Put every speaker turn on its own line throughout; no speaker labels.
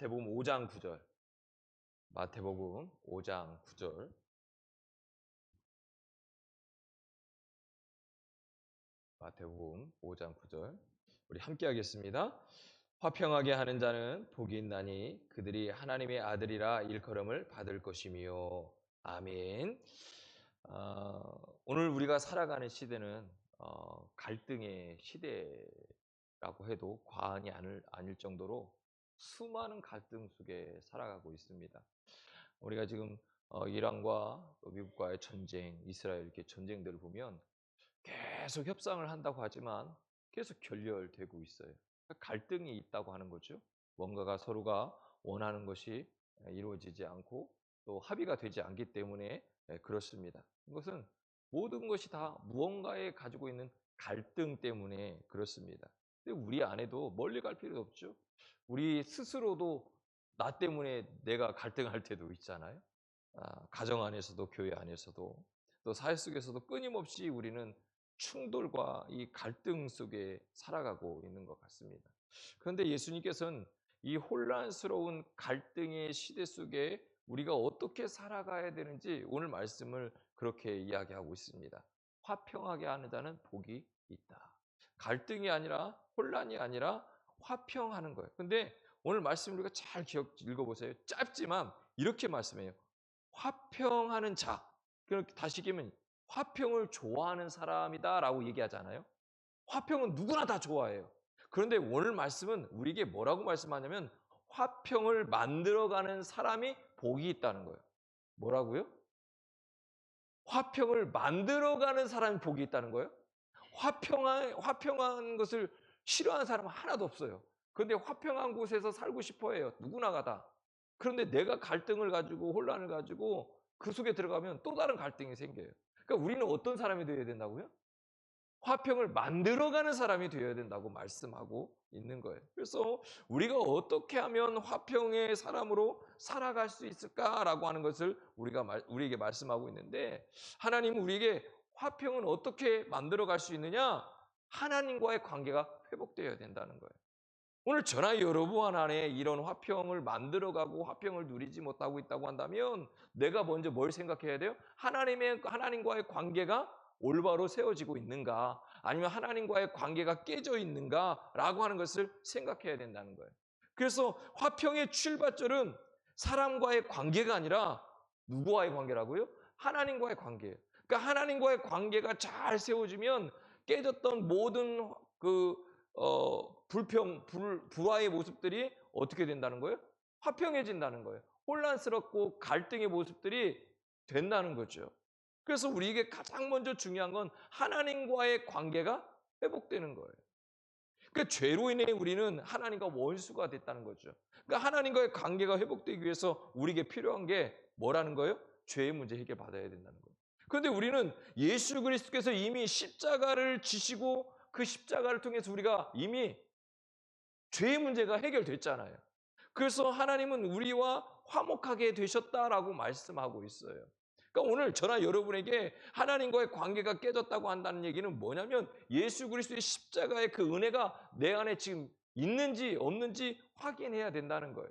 마태복음 5장 9절. 마태복음 5장 9절. 마태복음 5장 9절. 우리 함께 하겠습니다. 화평하게 하는 자는 복이 있나니 그들이 하나님의 아들이라 일컬음을 받을 것이며. 아멘. 오늘 우리가 살아가는 시대는 갈등의 시대라고 해도 과언이 아닐 정도로 수많은 갈등 속에 살아가고 있습니다. 우리가 지금 이란과 미국과의 전쟁, 이스라엘 이렇게 전쟁들을 보면 계속 협상을 한다고 하지만 계속 결렬되고 있어요. 갈등이 있다고 하는 거죠. 뭔가가 서로가 원하는 것이 이루어지지 않고 또 합의가 되지 않기 때문에 그렇습니다. 이것은 모든 것이 다 무언가에 가지고 있는 갈등 때문에 그렇습니다. 근데 우리 안에도 멀리 갈 필요도 없죠. 우리 스스로도 나 때문에 내가 갈등할 때도 있잖아요. 가정 안에서도 교회 안에서도 또 사회 속에서도 끊임없이 우리는 충돌과 이 갈등 속에 살아가고 있는 것 같습니다. 그런데 예수님께서는 이 혼란스러운 갈등의 시대 속에 우리가 어떻게 살아가야 되는지 오늘 말씀을 그렇게 이야기하고 있습니다. 화평하게 하는 자는 복이 있다. 갈등이 아니라 혼란이 아니라 화평하는 거예요. 근데 오늘 말씀 우리가 잘 읽어보세요. 짧지만 이렇게 말씀해요. 화평하는 자. 그렇게 다시 얘기하면 화평을 좋아하는 사람이다라고 얘기하잖아요. 화평은 누구나 다 좋아해요. 그런데 오늘 말씀은 우리에게 뭐라고 말씀하냐면 화평을 만들어가는 사람이 복이 있다는 거예요. 뭐라고요? 화평을 만들어가는 사람이 복이 있다는 거예요. 화평한 것을 싫어하는 사람은 하나도 없어요. 그런데 화평한 곳에서 살고 싶어 해요. 누구나가 다. 그런데 내가 갈등을 가지고 혼란을 가지고 그 속에 들어가면 또 다른 갈등이 생겨요. 그러니까 우리는 어떤 사람이 되어야 된다고요? 화평을 만들어가는 사람이 되어야 된다고 말씀하고 있는 거예요. 그래서 우리가 어떻게 하면 화평의 사람으로 살아갈 수 있을까라고 하는 것을 우리에게 말씀하고 있는데, 하나님은 우리에게 화평은 어떻게 만들어갈 수 있느냐? 하나님과의 관계가 회복되어야 된다는 거예요. 오늘 저나 여러분 안에 이런 화평을 만들어가고 화평을 누리지 못하고 있다고 한다면 내가 먼저 뭘 생각해야 돼요? 하나님과의 관계가 올바로 세워지고 있는가, 아니면 하나님과의 관계가 깨져 있는가라고 하는 것을 생각해야 된다는 거예요. 그래서 화평의 출발점은 사람과의 관계가 아니라 누구와의 관계라고요? 하나님과의 관계예요. 그러니까 하나님과의 관계가 잘 세워지면 깨졌던 모든 불화의 모습들이 어떻게 된다는 거예요? 화평해진다는 거예요. 혼란스럽고 갈등의 모습들이 된다는 거죠. 그래서 우리에게 가장 먼저 중요한 건 하나님과의 관계가 회복되는 거예요. 그러니까 죄로 인해 우리는 하나님과 원수가 됐다는 거죠. 그러니까 하나님과의 관계가 회복되기 위해서 우리에게 필요한 게 뭐라는 거예요? 죄의 문제 해결 받아야 된다는 거예요. 그런데 우리는 예수 그리스도께서 이미 십자가를 지시고 그 십자가를 통해서 우리가 이미 죄의 문제가 해결됐잖아요. 그래서 하나님은 우리와 화목하게 되셨다라고 말씀하고 있어요. 그러니까 오늘 저나 여러분에게 하나님과의 관계가 깨졌다고 한다는 얘기는 뭐냐면 예수 그리스도의 십자가의 그 은혜가 내 안에 지금 있는지 없는지 확인해야 된다는 거예요.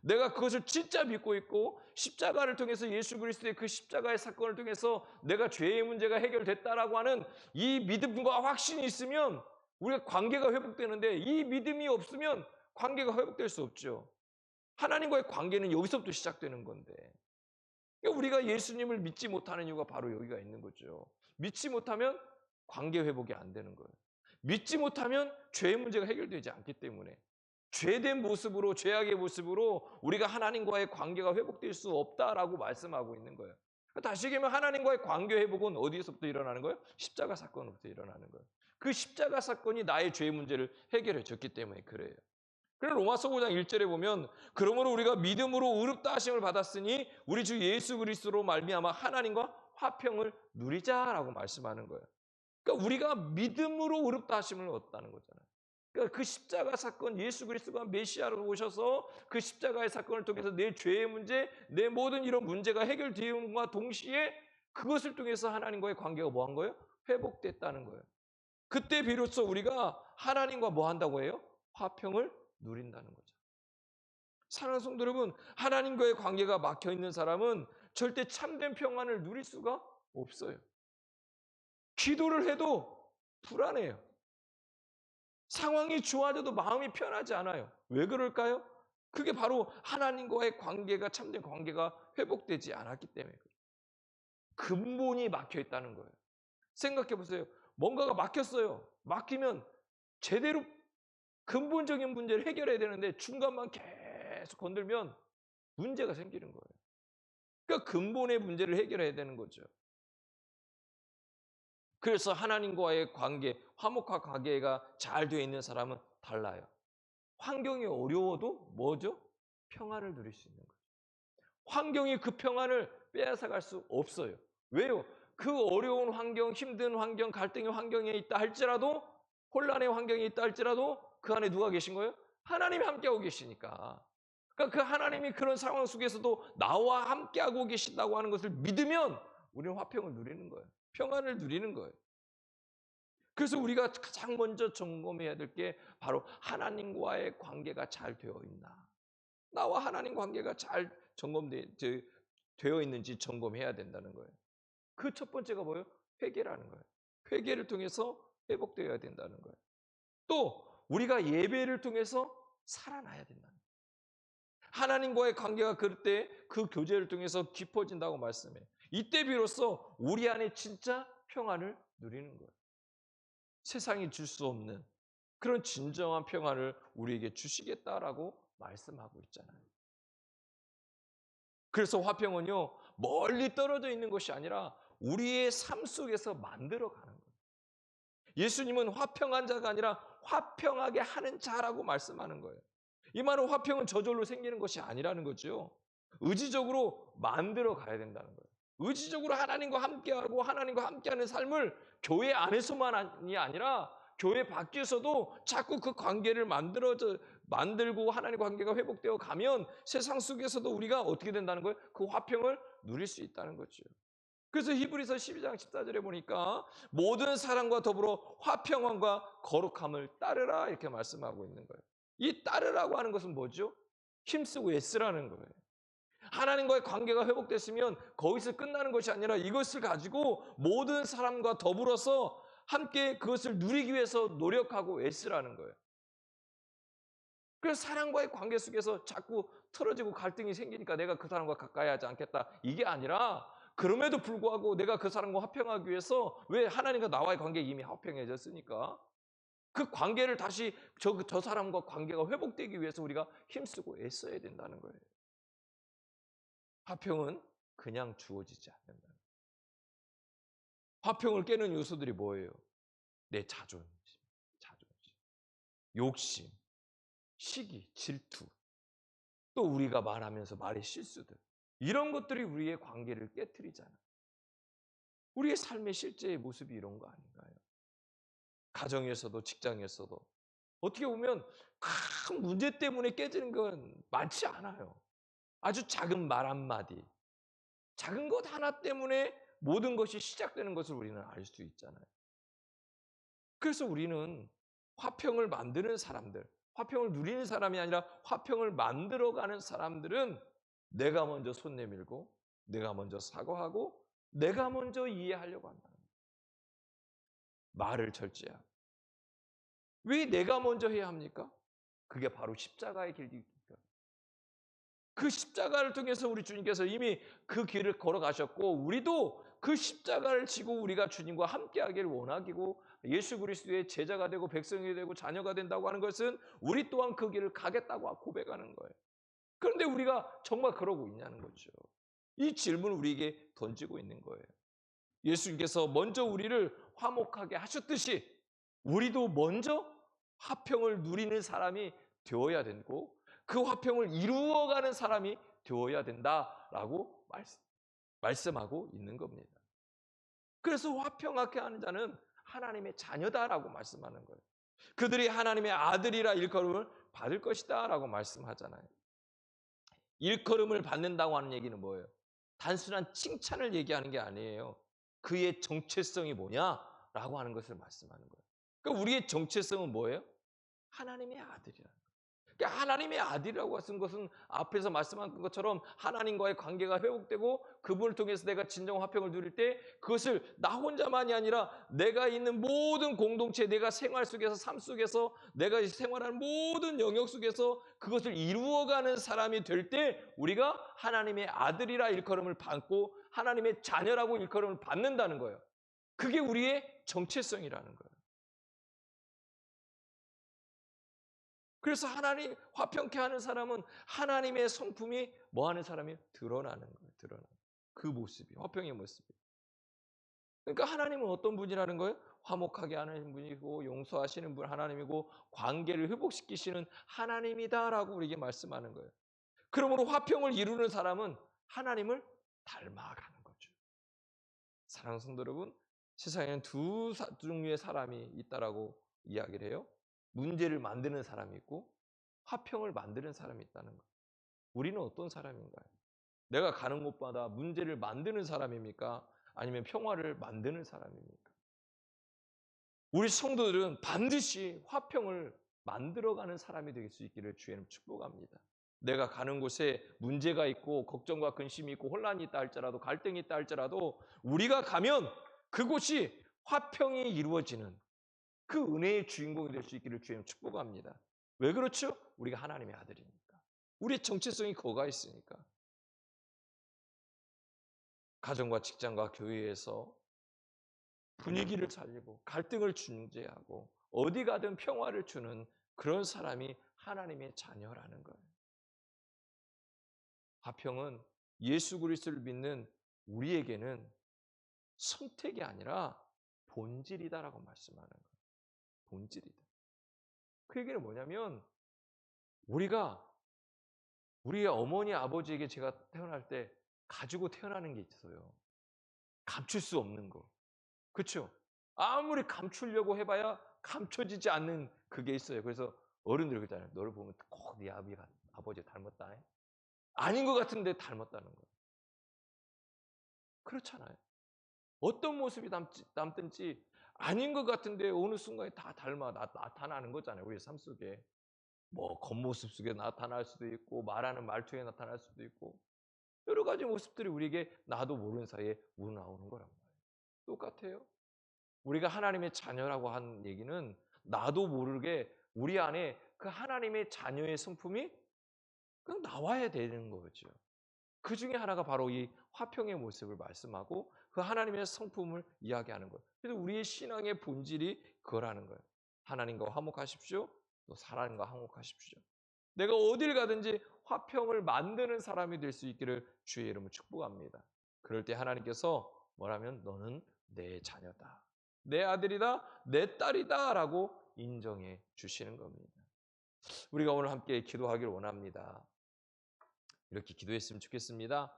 내가 그것을 진짜 믿고 있고 십자가를 통해서 예수 그리스도의 그 십자가의 사건을 통해서 내가 죄의 문제가 해결됐다라고 하는 이 믿음과 확신이 있으면 우리가 관계가 회복되는데, 이 믿음이 없으면 관계가 회복될 수 없죠. 하나님과의 관계는 여기서부터 시작되는 건데, 그러니까 우리가 예수님을 믿지 못하는 이유가 바로 여기가 있는 거죠. 믿지 못하면 관계 회복이 안 되는 거예요. 믿지 못하면 죄의 문제가 해결되지 않기 때문에 죄된 모습으로, 죄악의 모습으로 우리가 하나님과의 관계가 회복될 수 없다라고 말씀하고 있는 거예요. 다시 얘기하면 하나님과의 관계 회복은 어디서부터 일어나는 거예요? 십자가 사건부터 일어나는 거예요. 그 십자가 사건이 나의 죄의 문제를 해결해 줬기 때문에 그래요. 그래서 로마서 5장 1절에 보면 그러므로 우리가 믿음으로 의롭다 하심을 받았으니 우리 주 예수 그리스도로 말미암아 하나님과 화평을 누리자라고 말씀하는 거예요. 그러니까 우리가 믿음으로 의롭다 하심을 얻었다는 거잖아요. 그러니까 그 십자가 사건, 예수 그리스도가 메시아로 오셔서 그 십자가의 사건을 통해서 내 죄의 문제, 내 모든 이런 문제가 해결되음과 동시에 그것을 통해서 하나님과의 관계가 뭐 한 거예요? 회복됐다는 거예요. 그때 비로소 우리가 하나님과 뭐 한다고 해요? 화평을 누린다는 거죠. 사랑하는 성도 여러분, 하나님과의 관계가 막혀 있는 사람은 절대 참된 평안을 누릴 수가 없어요. 기도를 해도 불안해요. 상황이 좋아져도 마음이 편하지 않아요. 왜 그럴까요? 그게 바로 하나님과의 관계가, 참된 관계가 회복되지 않았기 때문에 그래요. 근본이 막혀 있다는 거예요. 생각해 보세요. 뭔가가 막혔어요. 막히면 제대로 근본적인 문제를 해결해야 되는데 중간만 계속 건들면 문제가 생기는 거예요. 그러니까 근본의 문제를 해결해야 되는 거죠. 그래서 하나님과의 관계, 화목한 관계가 잘 되어 있는 사람은 달라요. 환경이 어려워도 뭐죠? 평안을 누릴 수 있는 거죠. 환경이 그 평안을 빼앗아갈 수 없어요. 왜요? 그 어려운 환경, 힘든 환경, 갈등의 환경에 있다 할지라도, 혼란의 환경에 있다 할지라도 그 안에 누가 계신 거예요? 하나님이 함께하고 계시니까. 그러니까 그 하나님이 그런 상황 속에서도 나와 함께하고 계신다고 하는 것을 믿으면 우리는 화평을 누리는 거예요. 평안을 누리는 거예요. 그래서 우리가 가장 먼저 점검해야 될 게 바로 하나님과의 관계가 잘 되어 있나. 나와 하나님 관계가 잘 되어 있는지 점검해야 된다는 거예요. 그 첫 번째가 뭐예요? 회개라는 거예요. 회개를 통해서 회복되어야 된다는 거예요. 또 우리가 예배를 통해서 살아나야 된다는 거예요. 하나님과의 관계가 그럴 때 그 교제를 통해서 깊어진다고 말씀해요. 이때 비로소 우리 안에 진짜 평안을 누리는 거예요. 세상이 줄 수 없는 그런 진정한 평안을 우리에게 주시겠다라고 말씀하고 있잖아요. 그래서 화평은요, 멀리 떨어져 있는 것이 아니라 우리의 삶 속에서 만들어가는 거예요. 예수님은 화평한 자가 아니라 화평하게 하는 자라고 말씀하는 거예요. 이 말은 화평은 저절로 생기는 것이 아니라는 거죠. 의지적으로 만들어 가야 된다는 거예요. 의지적으로 하나님과 함께하고 하나님과 함께하는 삶을 교회 안에서만이 아니라 교회 밖에서도 자꾸 그 관계를 만들고 하나님과 관계가 회복되어 가면 세상 속에서도 우리가 어떻게 된다는 거예요? 그 화평을 누릴 수 있다는 거죠. 그래서 히브리서 12장 14절에 보니까 모든 사랑과 더불어 화평함과 거룩함을 따르라 이렇게 말씀하고 있는 거예요. 이 따르라고 하는 것은 뭐죠? 힘쓰고 애쓰라는 거예요. 하나님과의 관계가 회복됐으면 거기서 끝나는 것이 아니라 이것을 가지고 모든 사람과 더불어서 함께 그것을 누리기 위해서 노력하고 애쓰라는 거예요. 그래서 사랑과의 관계 속에서 자꾸 틀어지고 갈등이 생기니까 내가 그 사람과 가까이 하지 않겠다. 이게 아니라 그럼에도 불구하고 내가 그 사람과 화평하기 위해서 왜 하나님과 나와의 관계 이미 화평해졌으니까 그 관계를 다시 저 사람과 관계가 회복되기 위해서 우리가 힘쓰고 애써야 된다는 거예요. 화평은 그냥 주어지지 않는다. 화평을 깨는 요소들이 뭐예요? 내 자존심, 욕심, 시기, 질투, 또 우리가 말하면서 말의 실수들. 이런 것들이 우리의 관계를 깨트리잖아요. 우리의 삶의 실제의 모습이 이런 거 아닌가요? 가정에서도 직장에서도 어떻게 보면 큰 문제 때문에 깨지는 건 많지 않아요. 아주 작은 말 한마디, 작은 것 하나 때문에 모든 것이 시작되는 것을 우리는 알 수 있잖아요. 그래서 우리는 화평을 만드는 사람들, 화평을 누리는 사람이 아니라 화평을 만들어가는 사람들은 내가 먼저 손 내밀고 내가 먼저 사과하고 내가 먼저 이해하려고 한다는 거예요. 말을 절제하고. 왜 내가 먼저 해야 합니까? 그게 바로 십자가의 길이니까. 그 십자가를 통해서 우리 주님께서 이미 그 길을 걸어가셨고 우리도 그 십자가를 지고 우리가 주님과 함께하기를 원하기고 예수 그리스도의 제자가 되고 백성이 되고 자녀가 된다고 하는 것은 우리 또한 그 길을 가겠다고 고백하는 거예요. 그런데 우리가 정말 그러고 있냐는 거죠. 이 질문을 우리에게 던지고 있는 거예요. 예수님께서 먼저 우리를 화목하게 하셨듯이 우리도 먼저 화평을 누리는 사람이 되어야 되고 그 화평을 이루어가는 사람이 되어야 된다라고 말씀하고 있는 겁니다. 그래서 화평하게 하는 자는 하나님의 자녀다라고 말씀하는 거예요. 그들이 하나님의 아들이라 일컬음을 받을 것이다 라고 말씀하잖아요. 일컬음을 받는다고 하는 얘기는 뭐예요? 단순한 칭찬을 얘기하는 게 아니에요. 그의 정체성이 뭐냐라고 하는 것을 말씀하는 거예요. 그러니까 우리의 정체성은 뭐예요? 하나님의 아들이라는 거예요. 그러니까 하나님의 아들이라고 쓴 것은 앞에서 말씀한 것처럼 하나님과의 관계가 회복되고 그분을 통해서 내가 진정 화평을 누릴 때 그것을 나 혼자만이 아니라 내가 있는 모든 공동체, 내가 생활 속에서, 삶 속에서, 내가 생활하는 모든 영역 속에서 그것을 이루어가는 사람이 될 때 우리가 하나님의 아들이라 일컬음을 받고 하나님의 자녀라고 일컬음을 받는다는 거예요. 그게 우리의 정체성이라는 거예요. 그래서 하나님 화평케 하는 사람은 하나님의 성품이 뭐 하는 사람이 드러나는 거예요. 드러나는 그 모습이 화평의 모습이. 그러니까 하나님은 어떤 분이라는 거예요? 화목하게 하는 분이고 용서하시는 분 하나님이고 관계를 회복시키시는 하나님이다라고 우리에게 말씀하는 거예요. 그러므로 화평을 이루는 사람은 하나님을 닮아가는 거죠. 사랑하는 성도 여러분, 세상에는 두 종류의 사람이 있다라고 이야기를 해요. 문제를 만드는 사람이 있고 화평을 만드는 사람이 있다는 거예요. 우리는 어떤 사람인가요? 내가 가는 곳마다 문제를 만드는 사람입니까? 아니면 평화를 만드는 사람입니까? 우리 성도들은 반드시 화평을 만들어가는 사람이 될 수 있기를 주의 이름으로 축복합니다. 내가 가는 곳에 문제가 있고 걱정과 근심이 있고 혼란이 있다 할지라도 갈등이 있다 할지라도 우리가 가면 그곳이 화평이 이루어지는 그 은혜의 주인공이 될 수 있기를 주님 축복합니다. 왜 그렇죠? 우리가 하나님의 아들이니까. 우리의 정체성이 거가 있으니까. 가정과 직장과 교회에서 분위기를 살리고 갈등을 중재하고 어디 가든 평화를 주는 그런 사람이 하나님의 자녀라는 거예요. 화평은 예수 그리스도를 믿는 우리에게는 선택이 아니라 본질이다라고 말씀하는 거예요. 본질이다. 그 얘기는 뭐냐면 우리가 우리의 어머니 아버지에게 제가 태어날 때 가지고 태어나는 게 있어요. 감출 수 없는 거. 그렇죠? 아무리 감추려고 해봐야 감춰지지 않는 그게 있어요. 그래서 어른들 그러잖아요. 너를 보면 꼭 네 아버지 닮았다. 아닌 것 같은데 닮았다는 거예요. 그렇잖아요. 어떤 모습이 남든지 아닌 것 같은데 어느 순간에 다 닮아 나타나는 거잖아요. 우리 삶 속에. 뭐 겉모습 속에 나타날 수도 있고 말하는 말투에 나타날 수도 있고 여러 가지 모습들이 우리에게 나도 모르는 사이에 우러나오는 거란 말이에요. 똑같아요. 우리가 하나님의 자녀라고 하는 얘기는 나도 모르게 우리 안에 그 하나님의 자녀의 성품이 그냥 나와야 되는 거죠. 그 중에 하나가 바로 이 화평의 모습을 말씀하고 그 하나님의 성품을 이야기하는 거예요. 그래서 우리의 신앙의 본질이 그거라는 거예요. 하나님과 화목하십시오. 또 하나님과 화목하십시오. 내가 어딜 가든지 화평을 만드는 사람이 될 수 있기를 주의 이름으로 축복합니다. 그럴 때 하나님께서 뭐라면 너는 내 자녀다. 내 아들이다. 내 딸이다. 라고 인정해 주시는 겁니다. 우리가 오늘 함께 기도하기를 원합니다. 이렇게 기도했으면 좋겠습니다.